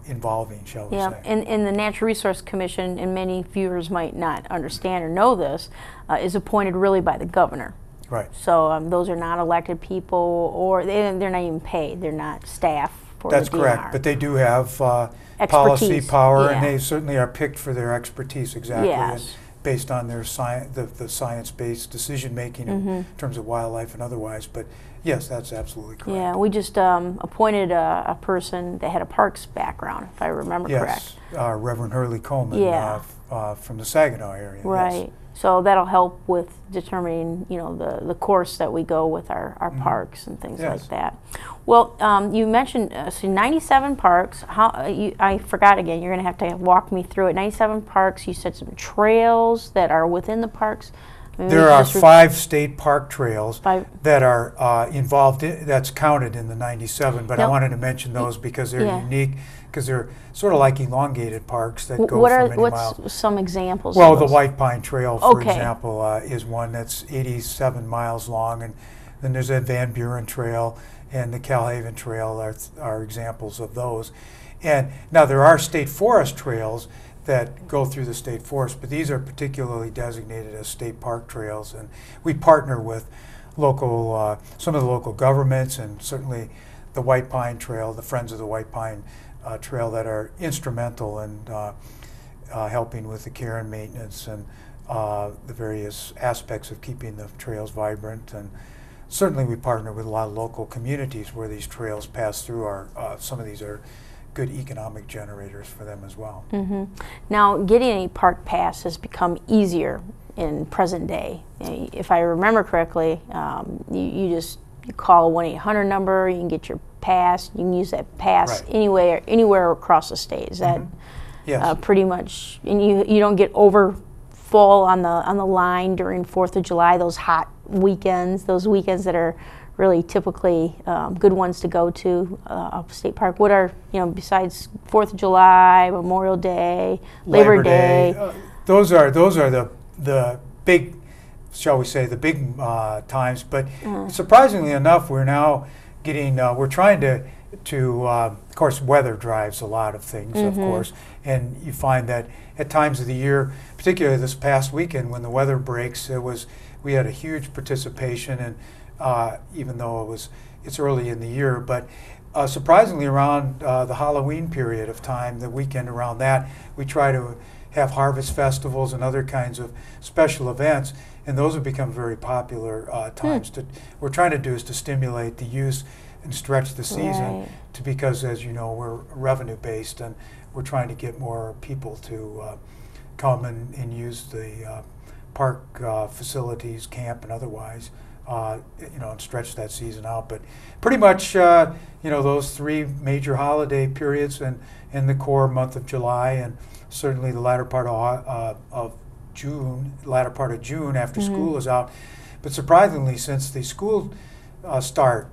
involving, shall we Yeah, say. and the Natural Resource Commission, and many viewers might not understand or know this, is appointed really by the governor. Right. So those are not elected people, or they're not even paid. They're not staff for That's the DNR. correct, but they do have policy Expertise, power, yeah. and they certainly are picked for their expertise, exactly, Yes. and based on their the science-based decision-making in terms of wildlife and otherwise. But yes, that's absolutely correct. Yeah, we just appointed a person that had a parks background, if I remember correct. Yes, Reverend Hurley Coleman, Yeah. from the Saginaw area. Right. Yes. So that'll help with determining, the course that we go with our parks and things Yes. like that. Well, you mentioned 97 parks. I forgot again. You're going to walk me through it. 97 parks. You said some trails that are within the parks. There are 5 state park trails 5. that are involved, that's counted in the 97, but I Now, wanted to mention those because they're yeah. unique, because they're sort of like elongated parks that go What for are many miles. what's some examples? Well, of the those? White Pine Trail, for Okay. example, is one that's 87 miles long, and then there's that Van Buren Trail and the Calhaven Trail are examples of those. And now there are state forest trails that go through the state forest, but these are particularly designated as state park trails, and we partner with local, some of the local governments, and certainly the White Pine Trail, the Friends of the White Pine Trail, that are instrumental in helping with the care and maintenance and the various aspects of keeping the trails vibrant. And certainly we partner with a lot of local communities where these trails pass through. Some of these are good economic generators for them as well. Now, getting a park pass has become easier in present day. If I remember correctly, you call a 1-800 number, you can get your pass, you can use that pass Right. anywhere across the state. Is that Yes. pretty much, and you don't get over full on the line during 4th of July, those hot weekends, those weekends that are really typically good ones to go to up State Park. What are, besides 4th of July, Memorial Day, Labor Day? Those are the big, shall we say, the big times. But surprisingly enough, we're now getting, we're trying to of course, weather drives a lot of things, of course, and you find that at times of the year, particularly this past weekend when the weather breaks, we had a huge participation, and even though it's early in the year, but surprisingly around the Halloween period of time, the weekend around that, we try to have harvest festivals and other kinds of special events, and those have become very popular times. We're trying to do is to stimulate the use and stretch the season, Right. because, as you know, we're revenue based, and we're trying to get more people to come and use the park facilities, camp and otherwise, and stretch that season out. But pretty much, those 3 major holiday periods, and in the core month of July, and certainly the latter part of June after school is out. But surprisingly, since the school start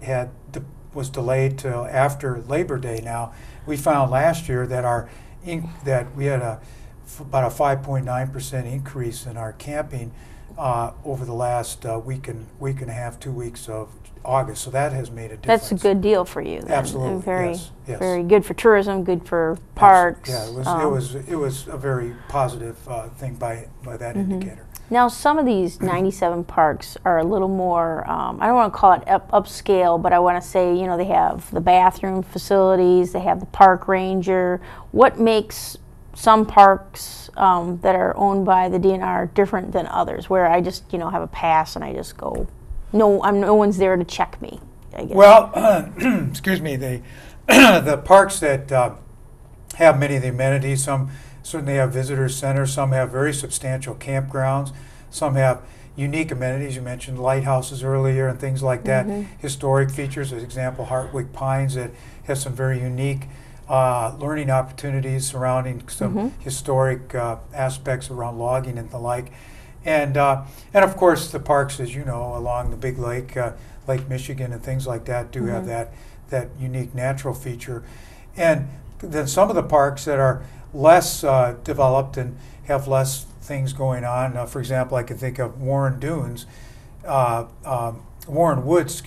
was delayed till after Labor Day, now we found last year that that we had about a 5.9% increase in our camping over the last week and a half, 2 weeks of August. So that has made a difference. That's a good deal for you. Then. Absolutely, And very, yes. very good for tourism, good for parks. Yeah, it was a very positive thing by that indicator. Now, some of these 97 parks are a little more, I don't want to call it upscale, but I want to say, they have the bathroom facilities, they have the park ranger. What makes some parks that are owned by the DNR different than others, where I just, have a pass and I just go, no one's there to check me, I guess? Well, excuse me, the parks that have many of the amenities, some certainly have visitor centers, some have very substantial campgrounds, some have unique amenities. You mentioned lighthouses earlier and things like that. Historic features, as example, Hartwick Pines, that has some very unique learning opportunities surrounding some historic aspects around logging and the like. And of course the parks, as you know, along the Big Lake, Lake Michigan and things like that do have that unique natural feature. And then some of the parks that are less developed and have less things going on. For example, I can think of Warren Woods,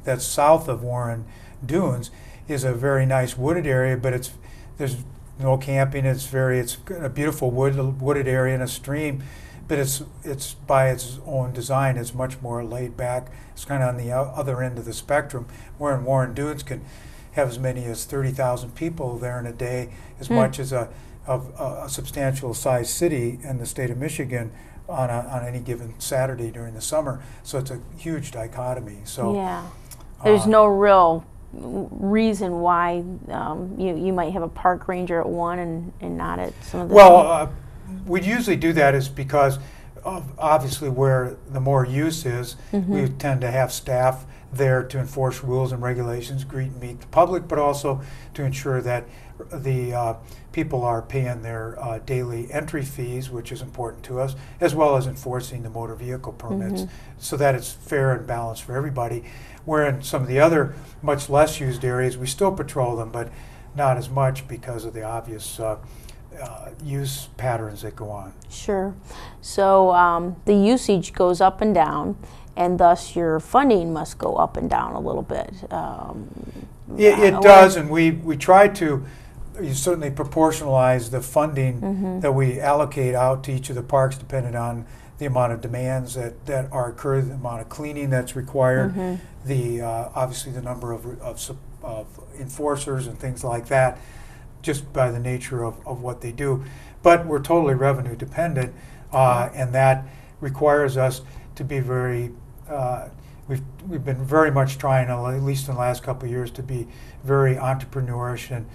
that's south of Warren Dunes, is a very nice wooded area, but it's there's no camping. It's a beautiful wooded area and a stream, but it's by its own design. It's much more laid back. It's kind of on the other end of the spectrum, where in Warren Dunes can have as many as 30,000 people there in a day, as much as a substantial sized city in the state of Michigan on any given Saturday during the summer. So it's a huge dichotomy. So yeah, there's no real reason why you might have a park ranger at one and not at some of the. Well, we usually do that is because of obviously where the more use is, we tend to have staff there to enforce rules and regulations, greet and meet the public, but also to ensure that the people are paying their daily entry fees, which is important to us, as well as enforcing the motor vehicle permits, so that it's fair and balanced for everybody. Where in some of the other much less used areas, we still patrol them, but not as much because of the obvious use patterns that go on. Sure. So the usage goes up and down, and thus your funding must go up and down a little bit. It does, and we try to certainly proportionalize the funding that we allocate out to each of the parks, depending on the amount of demands that are occurred, the amount of cleaning that's required, the obviously the number of enforcers and things like that, just by the nature of what they do. But we're totally revenue dependent, and that requires us to be very, we've been very much trying, at least in the last couple of years, to be very entrepreneurish and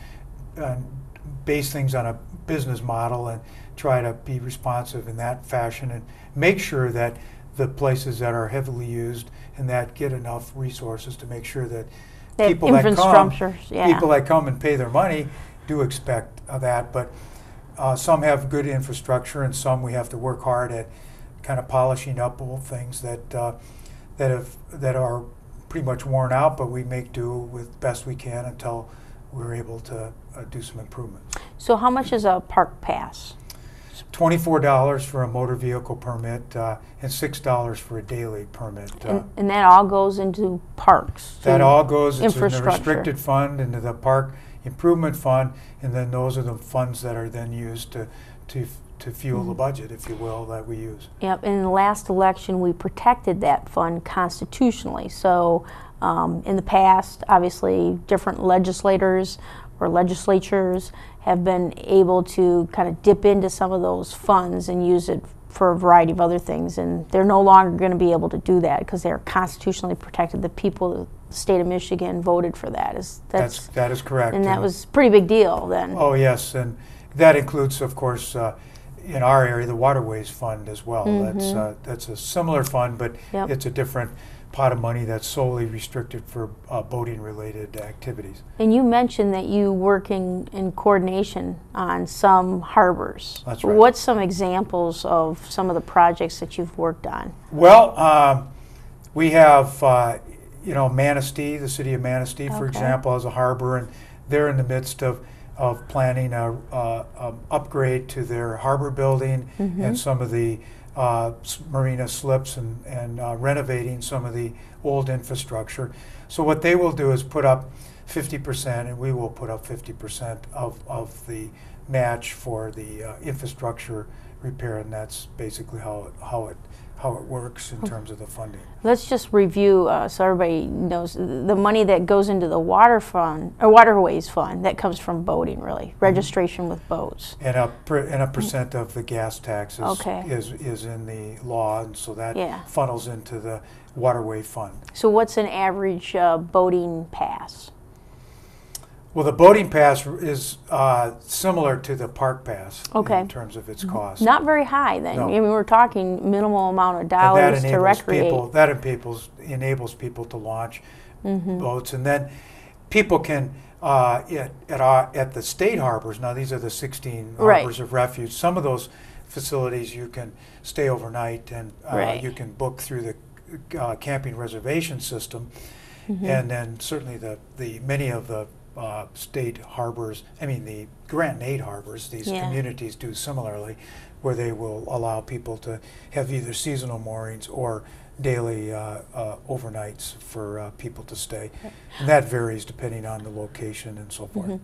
base things on a business model and try to be responsive in that fashion and make sure that the places that are heavily used and that get enough resources to make sure that people that come and pay their money do expect that. But some have good infrastructure, and some we have to work hard at kind of polishing up old things that are pretty much worn out, but we make do with best we can until we're able to do some improvements. So how much is a park pass? $24 for a motor vehicle permit and $6 for a daily permit. And that all goes into parks? That all goes into the infrastructure. restricted fund, into the park improvement fund, and then those are the funds that are then used to fuel the budget, if you will, that we use. Yep, in the last election we protected that fund constitutionally. So in the past, obviously, different legislators or legislatures have been able to kind of dip into some of those funds and use it for a variety of other things, and they're no longer going to be able to do that because they're constitutionally protected. The people, the state of Michigan, voted for that. That is correct. And that was a pretty big deal then. Oh yes, and that includes, of course, in our area, the Waterways Fund as well. That's a similar fund, but it's a different pot of money that's solely restricted for boating-related activities. And you mentioned that you work in coordination on some harbors. That's right. What's some examples of some of the projects that you've worked on? Well, we have, Manistee, the city of Manistee, for example, as a harbor, and they're in the midst of planning a upgrade to their harbor building and some of the marina slips and renovating some of the old infrastructure. So what they will do is put up 50%, and we will put up 50% of the match for the infrastructure repair, and that's basically how it works in terms of the funding. Let's just review so everybody knows the money that goes into the water fund or waterways fund that comes from boating, really registration with boats. And a percent of the gas tax is in the law, and so that funnels into the waterway fund. So what's an average boating pass? Well, the boating pass is similar to the park pass in terms of its cost. Not very high then. No. I mean, we're talking minimal amount of dollars to recreate. That enables people to launch boats, and then people can at the state harbors. Now these are the 16 harbors of refuge. Some of those facilities you can stay overnight, and you can book through the camping reservation system, and then certainly the many of the state harbors, the grant and aid harbors, these communities do similarly, where they will allow people to have either seasonal moorings or daily overnights for people to stay. And that varies depending on the location and so forth.